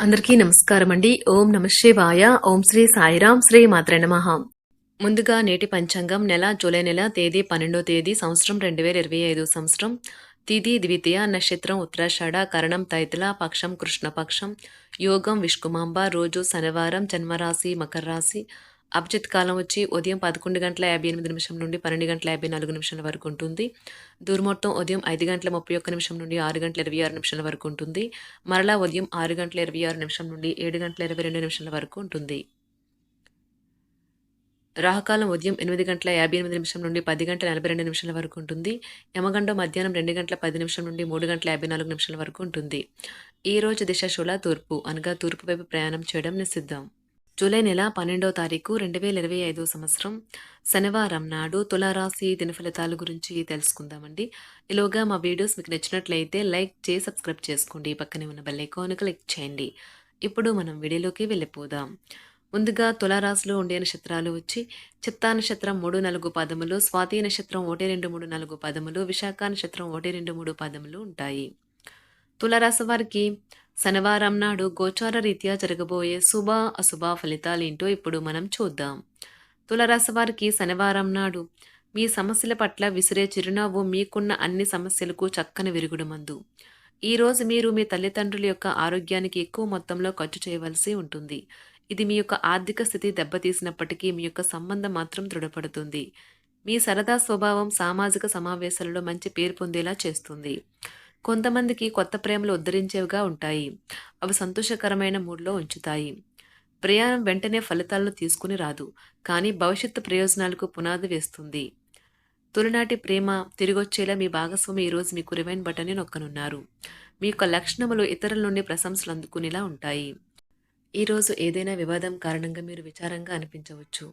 అందరికీ నమస్కారం అండి. ఓం నమ శివాయ. ఓం శ్రీ సాయిరాం. శ్రీ మాత్రే నమః. ముందుగా నేటి పంచాంగం నెల జూలై నెల తేదీ 12వ తేదీ సంవత్సరం 2025 సంవత్సరం. తిథి ద్వితీయ, నక్షత్రం ఉత్తరాషాఢ, కరణం తైతుల, పక్షం కృష్ణపక్షం, యోగం విష్కుమాంబ, రోజు శనివారం, జన్మరాశి మకర రాశి. అభిజిత్ కాలం వచ్చి ఉదయం 11:58 నుండి 12:54 వరకు ఉంటుంది. దుర్ముహూర్తం ఉదయం 5:31 నుండి 6:26 వరకు ఉంటుంది. మరలా ఉదయం 6:26 నుండి 7:22 వరకు ఉంటుంది. రాహుకాలం ఉదయం 8:58 నుండి 10:42 వరకు ఉంటుంది. యమగండం మధ్యాహ్నం 2:10 నుండి 3:54 వరకు ఉంటుంది. ఈ రోజు దిశ శూల తూర్పు, అనగా తూర్పు వైపు ప్రయాణం చేయడం నిషిద్ధం. జూలై నెల 12వ తారీఖు 2025 సంవత్సరం శనివారం నాడు తులారాశి దినఫలితాల గురించి తెలుసుకుందామండి. ఈలోగా మా వీడియోస్ మీకు నచ్చినట్లయితే లైక్ చేసి సబ్స్క్రైబ్ చేసుకోండి. పక్కనే ఉన్న బెల్ ఐకాన్ క్లిక్ చేయండి. ఇప్పుడు మనం వీడియోలోకి వెళ్ళిపోదాం. ముందుగా తులారాశిలో ఉండే నక్షత్రాలు వచ్చి చిత్తా నక్షత్రం 3-4 పదములు, స్వాతి నక్షత్రం 1-2-3-4 పదములు, విశాఖ నక్షత్రం 1-2-3 పదములు ఉంటాయి. తులారాశి వారికి శనివారం నాడు గోచార రీత్యా జరగబోయే శుభ అశుభ ఫలితాలేంటో ఇప్పుడు మనం చూద్దాం. తులారాశి వారికి శనివారం నాడు మీ సమస్యల పట్ల విసిరే చిరునవ్వు మీకున్న అన్ని సమస్యలకు చక్కని విరుగుడు మందు. ఈరోజు మీరు మీ తల్లిదండ్రుల యొక్క ఆరోగ్యానికి ఎక్కువ మొత్తంలో ఖర్చు చేయవలసి ఉంటుంది. ఇది మీ యొక్క ఆర్థిక స్థితి దెబ్బతీసినప్పటికీ మీ యొక్క సంబంధం మాత్రం దృఢపడుతుంది. మీ సరదా స్వభావం సామాజిక సమావేశాలలో మంచి పేరు పొందేలా చేస్తుంది. కొంతమందికి కొత్త ప్రేమలు ఉద్ధరించేవిగా ఉంటాయి. అవి సంతోషకరమైన మూడ్లో ఉంచుతాయి. ప్రయాణం వెంటనే ఫలితాలను తీసుకుని రాదు, కానీ భవిష్యత్తు ప్రయోజనాలకు పునాది వేస్తుంది. తొలినాటి ప్రేమ తిరిగొచ్చేలా మీ భాగస్వామి ఈరోజు మీకు రివైండ్ బటన్ని నొక్కనున్నారు. మీ యొక్క లక్షణములు ఇతరుల నుండి ప్రశంసలు అందుకునేలా ఉంటాయి. ఈరోజు ఏదైనా వివాదం కారణంగా మీరు విచారంగా అనిపించవచ్చు.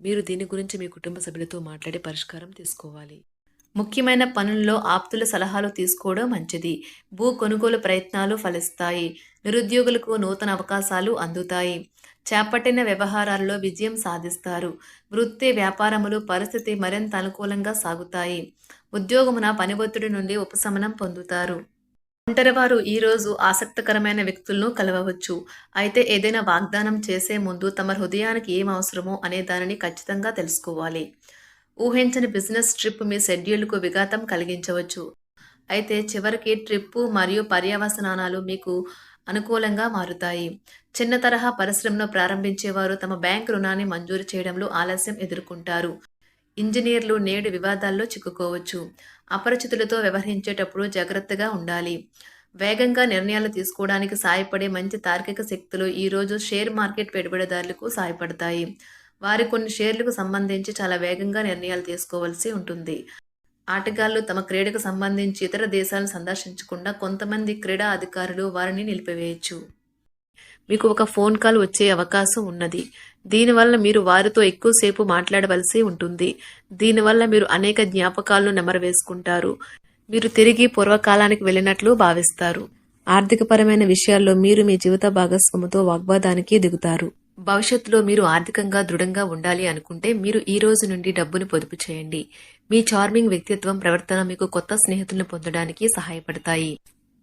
మీరు దీని గురించి మీ కుటుంబ సభ్యులతో మాట్లాడి పరిష్కారం తీసుకోవాలి. ముఖ్యమైన పనుల్లో ఆప్తుల సలహాలు తీసుకోవడం మంచిది. భూ కొనుగోలు ప్రయత్నాలు ఫలిస్తాయి. నిరుద్యోగులకు నూతన అవకాశాలు అందుతాయి. చేపట్టిన వ్యవహారాల్లో విజయం సాధిస్తారు. వృత్తి వ్యాపారములు పరిస్థితి మరింత అనుకూలంగా సాగుతాయి. ఉద్యోగమున పని ఒత్తిడి నుండి ఉపశమనం పొందుతారు. ఒంటరివారు ఈరోజు ఆసక్తికరమైన వ్యక్తులను కలవవచ్చు. అయితే ఏదైనా వాగ్దానం చేసే ముందు తమ హృదయానికి ఏం అవసరమో అనే దానిని ఖచ్చితంగా తెలుసుకోవాలి. ఊహించని బిజినెస్ ట్రిప్ మీ షెడ్యూల్కు విఘాతం కలిగించవచ్చు. అయితే చివరికి ట్రిప్పు మరియు పర్యవసానాలు మీకు అనుకూలంగా మారుతాయి. చిన్న తరహా పరిశ్రమను ప్రారంభించేవారు తమ బ్యాంకు రుణాన్ని మంజూరు చేయడంలో ఆలస్యం ఎదుర్కొంటారు. ఇంజనీర్లు నేడు వివాదాల్లో చిక్కుకోవచ్చు. అపరిచితులతో వ్యవహరించేటప్పుడు జాగ్రత్తగా ఉండాలి. వేగంగా నిర్ణయాలు తీసుకోవడానికి సాయపడే మంచి తార్కిక శక్తులు ఈరోజు షేర్ మార్కెట్ పెట్టుబడిదారులకు సాయపడతాయి. వారి కొన్ని షేర్లకు సంబంధించి చాలా వేగంగా నిర్ణయాలు తీసుకోవాల్సి ఉంటుంది. ఆటగాళ్లు తమ క్రీడకు సంబంధించి ఇతర దేశాలను సందర్శించకుండా కొంతమంది క్రీడా అధికారులు వారిని నిలిపివేయచ్చు. మీకు ఒక ఫోన్ కాల్ వచ్చే అవకాశం ఉన్నది. దీనివల్ల మీరు వారితో ఎక్కువసేపు మాట్లాడవలసి ఉంటుంది. దీనివల్ల మీరు అనేక జ్ఞాపకాలను నెమరవేసుకుంటారు. మీరు తిరిగి పూర్వకాలానికి వెళ్ళినట్లు భావిస్తారు. ఆర్థికపరమైన విషయాల్లో మీరు మీ జీవిత భాగస్వామితో వాగ్వాదానికి దిగుతారు. భవిష్యత్తులో మీరు ఆర్థికంగా దృఢంగా ఉండాలి అనుకుంటే మీరు ఈ రోజు నుండి డబ్బును పొదుపు చేయండి. మీ చార్మింగ్ వ్యక్తిత్వం ప్రవర్తన మీకు కొత్త స్నేహితులను పొందడానికి సహాయపడతాయి.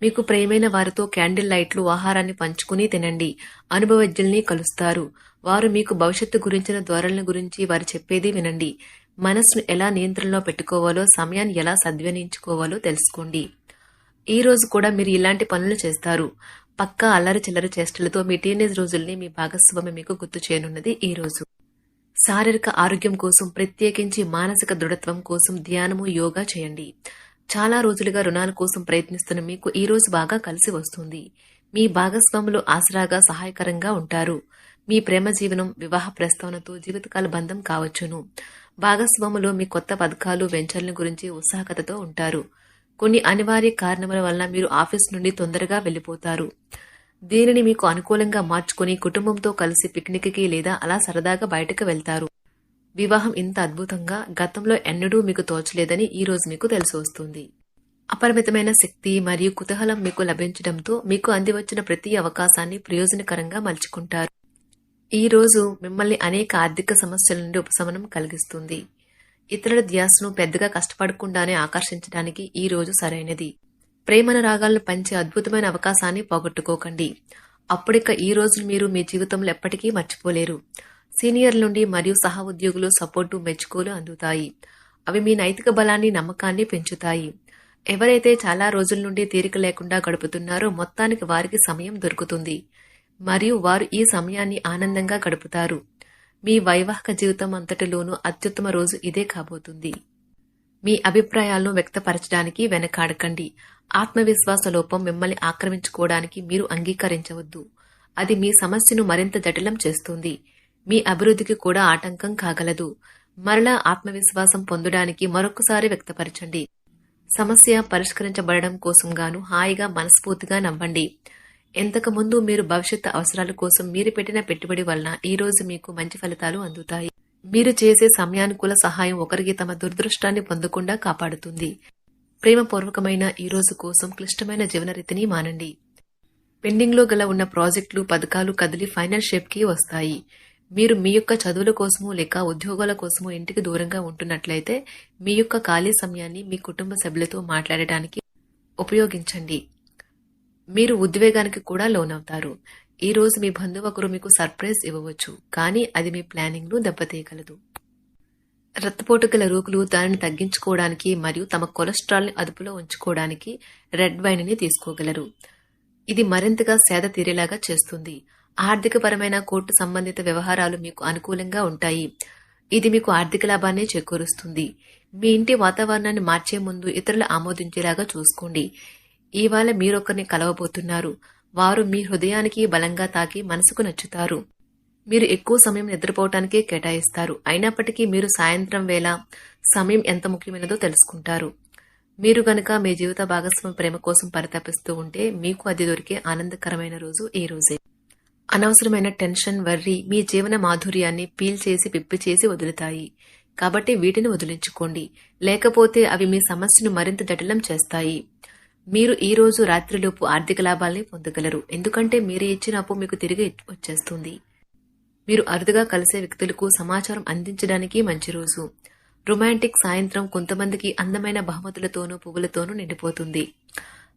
మీకు ప్రియమైన వారితో క్యాండిల్ లైట్లు ఆహారాన్ని పంచుకుని తినండి. అనుభవజ్ఞుల్ని కలుస్తారు. వారు మీకు భవిష్యత్తు గురించిన ధోరణుల గురించి వారు చెప్పేది వినండి. మనసును ఎలా నియంత్రణలో పెట్టుకోవాలో, సమయాన్ని ఎలా సద్వినియోగించుకోవాలో తెలుసుకోండి. ఈ రోజు కూడా మీరు ఇలాంటి పనులు చేస్తారు. పక్కా అల్లరి చిల్లరి చేష్టలతో మీ టీనేజ్ రోజుల్ని మీ భాగస్వామి మీకు గుర్తు చేయనున్నది ఈ రోజు. శారీరక ఆరోగ్యం కోసం, ప్రత్యేకించి మానసిక దృఢత్వం కోసం ధ్యానము, యోగా చేయండి. చాలా రోజులుగా రుణాల కోసం ప్రయత్నిస్తున్న మీకు ఈ రోజు బాగా కలిసి వస్తుంది. మీ భాగస్వాములు ఆసరాగా సహాయకరంగా ఉంటారు. మీ ప్రేమ జీవనం వివాహ ప్రస్తావనతో జీవితకాల బంధం కావచ్చును. భాగస్వాములు మీ కొత్త పథకాలు వెంచర్ల గురించి ఉత్సాహకతతో ఉంటారు. కొన్ని అనివార్య కారణముల వలన మీరు ఆఫీస్ నుండి తొందరగా వెళ్లిపోతారు. దీనిని మీకు అనుకూలంగా మార్చుకుని కుటుంబంతో కలిసి పిక్నిక్కి లేదా అలా సరదాగా బయటకు వెళ్తారు. వివాహం ఇంత అద్భుతంగా గతంలో ఎన్నడూ మీకు తోచలేదని ఈ రోజు మీకు తెలిసి వస్తుంది. అపరిమితమైన శక్తి మరియు కుతూహలం మీకు లభించడంతో మీకు అందివచ్చిన ప్రతి అవకాశాన్ని ప్రయోజనకరంగా మలుచుకుంటారు. ఈ రోజు మిమ్మల్ని అనేక ఆర్థిక సమస్యల నుండి ఉపశమనం కలిగిస్తుంది. ఇతరుల ధ్యాసను పెద్దగా కష్టపడకుండానే ఆకర్షించడానికి ఈ రోజు సరైనది. ప్రేమను రాగాలను పంచే అద్భుతమైన అవకాశాన్ని పోగొట్టుకోకండి. అప్పుడిక ఈ రోజును మీరు మీ జీవితంలో ఎప్పటికీ మర్చిపోలేరు. సీనియర్ల నుండి మరియు సహ ఉద్యోగులు సపోర్టు మెచ్చుకోలు అందుతాయి. అవి మీ నైతిక బలాన్ని నమ్మకాన్ని పెంచుతాయి. ఎవరైతే చాలా రోజుల నుండి తీరిక లేకుండా గడుపుతున్నారో మొత్తానికి వారికి సమయం దొరుకుతుంది మరియు వారు ఈ సమయాన్ని ఆనందంగా గడుపుతారు. మీ వైవాహిక జీవితం అంతటిలోనూ అత్యుత్తమ రోజు ఇదే కాబోతుంది. మీ అభిప్రాయాలను వ్యక్తపరచడానికి వెనకాడకండి. ఆత్మవిశ్వాస లోపం మిమ్మల్ని ఆక్రమించుకోవడానికి మీరు అంగీకరించవద్దు. అది మీ సమస్యను మరింత జటిలం చేస్తుంది. మీ అభివృద్ధికి కూడా ఆటంకం కాగలదు. మరలా ఆత్మవిశ్వాసం పొందడానికి మరొకసారి వ్యక్తపరచండి. సమస్య పరిష్కరించబడడం కోసం గాను హాయిగా మనస్ఫూర్తిగా నవ్వండి. ఇంతకుముందు మీరు భవిష్యత్తు అవసరాల కోసం మీరు పెట్టిన పెట్టుబడి వలన ఈ రోజు మీకు మంచి ఫలితాలు అందుతాయి. మీరు చేసే సమయానుకూల సహాయం ఒకరికి తమ దురదృష్టాన్ని పొందకుండా కాపాడుతుంది. ప్రేమపూర్వకమైన ఈ రోజు కోసం క్లిష్టమైన జీవనరీతిని మానండి. పెండింగ్లో గల ఉన్న ప్రాజెక్టులు పథకాలు కదిలి ఫైనల్ షేప్కి వస్తాయి. మీరు మీ యొక్క చదువుల కోసమో లేక ఉద్యోగాల కోసమో ఇంటికి దూరంగా ఉంటున్నట్లయితే మీ యొక్క ఖాళీ సమయాన్ని మీ కుటుంబ సభ్యులతో మాట్లాడటానికి ఉపయోగించండి. మీరు ఉద్వేగానికి కూడా లోనవుతారు. ఈ రోజు మీ బంధువు ఒకరు మీకు సర్ప్రైజ్ ఇవ్వవచ్చు, కానీ అది మీ ప్లానింగ్ ను దెబ్బతీయగలదు. రక్తపోటు గల రోగులు దానిని తగ్గించుకోవడానికి మరియు తమ కొలెస్ట్రాల్ ని అదుపులో ఉంచుకోవడానికి రెడ్ వైన్ ని తీసుకోగలరు. ఇది మరింతగా సేద తీరేలాగా చేస్తుంది. ఆర్థికపరమైన కోర్టు సంబంధిత వ్యవహారాలు మీకు అనుకూలంగా ఉంటాయి. ఇది మీకు ఆర్థిక లాభాన్ని చేకూరుస్తుంది. మీ ఇంటి వాతావరణాన్ని మార్చే ముందు ఇతరులు ఆమోదించేలాగా చూసుకోండి. ఇవాళ మీరొకరిని కలవబోతున్నారు. వారు మీ హృదయానికి బలంగా తాకి మనసుకు నచ్చుతారు. మీరు ఎక్కువ సమయం నిద్రపోవటానికే కేటాయిస్తారు. అయినప్పటికీ మీరు సాయంత్రం వేళ సమయం ఎంత ముఖ్యమైనదో తెలుసుకుంటారు. మీరు గనక మీ జీవిత భాగస్వామి ప్రేమ కోసం పరితపిస్తూ ఉంటే మీకు అది దొరికే ఆనందకరమైన రోజు ఈ రోజే. అనవసరమైన టెన్షన్, వర్రీ మీ జీవన మాధుర్యాన్ని పీల్ చేసి పిప్పి చేసి వదులుతాయి. కాబట్టి వీటిని వదిలించుకోండి, లేకపోతే అవి మీ సమస్యను మరింత జటిలం చేస్తాయి. మీరు ఈ రోజు రాత్రిలోపు ఆర్థిక లాభాల్ని పొందగలరు, ఎందుకంటే మీరు ఇచ్చిన అప్పు మీకు తిరిగి వచ్చేస్తుంది. మీరు అరుదుగా కలిసే వ్యక్తులకు సమాచారం అందించడానికి మంచి రోజు. రొమాంటిక్ సాయంత్రం కొంతమందికి అందమైన బహుమతులతోనూ పువ్వులతోనూ నిండిపోతుంది.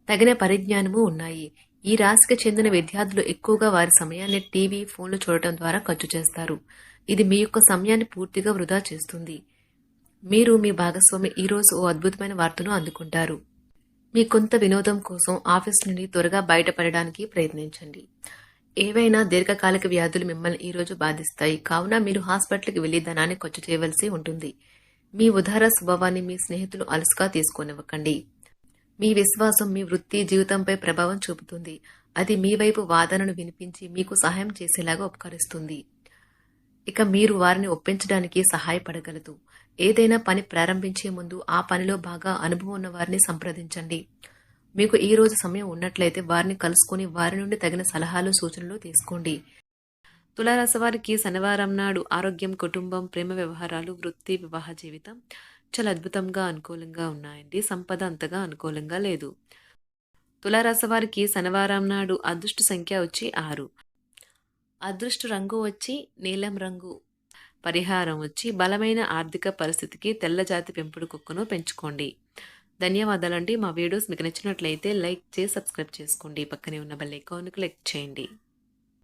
తగిన పరిజ్ఞానము ఉన్నాయి. ఈ రాశికి చెందిన విద్యార్థులు ఎక్కువగా వారి సమయాన్ని టీవీ, ఫోన్లు చూడటం ద్వారా ఖర్చు చేస్తారు. ఇది మీ యొక్క సమయాన్ని పూర్తిగా వృధా చేస్తుంది. మీరు మీ భాగస్వామి ఈ రోజు ఓ అద్భుతమైన వార్తను అందుకుంటారు. మీ కొంత వినోదం కోసం ఆఫీస్ నుండి త్వరగా బయటపడడానికి ప్రయత్నించండి. ఏవైనా దీర్ఘకాలిక వ్యాధులు మిమ్మల్ని ఈ రోజు బాధిస్తాయి, కావున మీరు హాస్పిటల్కి వెళ్లి ధనాన్ని ఖర్చు చేయవలసి ఉంటుంది. మీ ఉదార స్వభావాన్ని మీ స్నేహితులు అలసుగా తీసుకోనివ్వకండి. మీ విశ్వాసం మీ వృత్తి జీవితంపై ప్రభావం చూపుతుంది. అది మీ వైపు వాదనను వినిపించి మీకు సహాయం చేసేలాగా ఉపకరిస్తుంది. ఇక మీరు వారిని ఒప్పించడానికి సహాయపడగలదు. ఏదైనా పని ప్రారంభించే ముందు ఆ పనిలో బాగా అనుభవం ఉన్న వారిని సంప్రదించండి. మీకు ఈ రోజు సమయం ఉన్నట్లయితే వారిని కలుసుకుని వారి నుండి తగిన సలహాలు, సూచనలు తీసుకోండి. తులారాశి వారికి శనివారం నాడు ఆరోగ్యం, కుటుంబం, ప్రేమ వ్యవహారాలు, వృత్తి, వివాహ జీవితం చాలా అద్భుతంగా అనుకూలంగా ఉన్నాయండి. సంపద అంతగా అనుకూలంగా లేదు. తులారాశి వారికి శనివారం నాడు అదృష్ట సంఖ్య వచ్చి 6. అదృష్ట రంగు వచ్చి నీలం రంగు. పరిహారం వచ్చి బలమైన ఆర్థిక పరిస్థితికి తెల్లజాతి పెంపుడు కుక్కను పెంచుకోండి. ధన్యవాదాలండి. మా వీడియోస్ మీకు నచ్చినట్లయితే లైక్ చేసి సబ్స్క్రైబ్ చేసుకోండి. పక్కనే ఉన్న బెల్ ఐకాన్ను క్లిక్ చేయండి.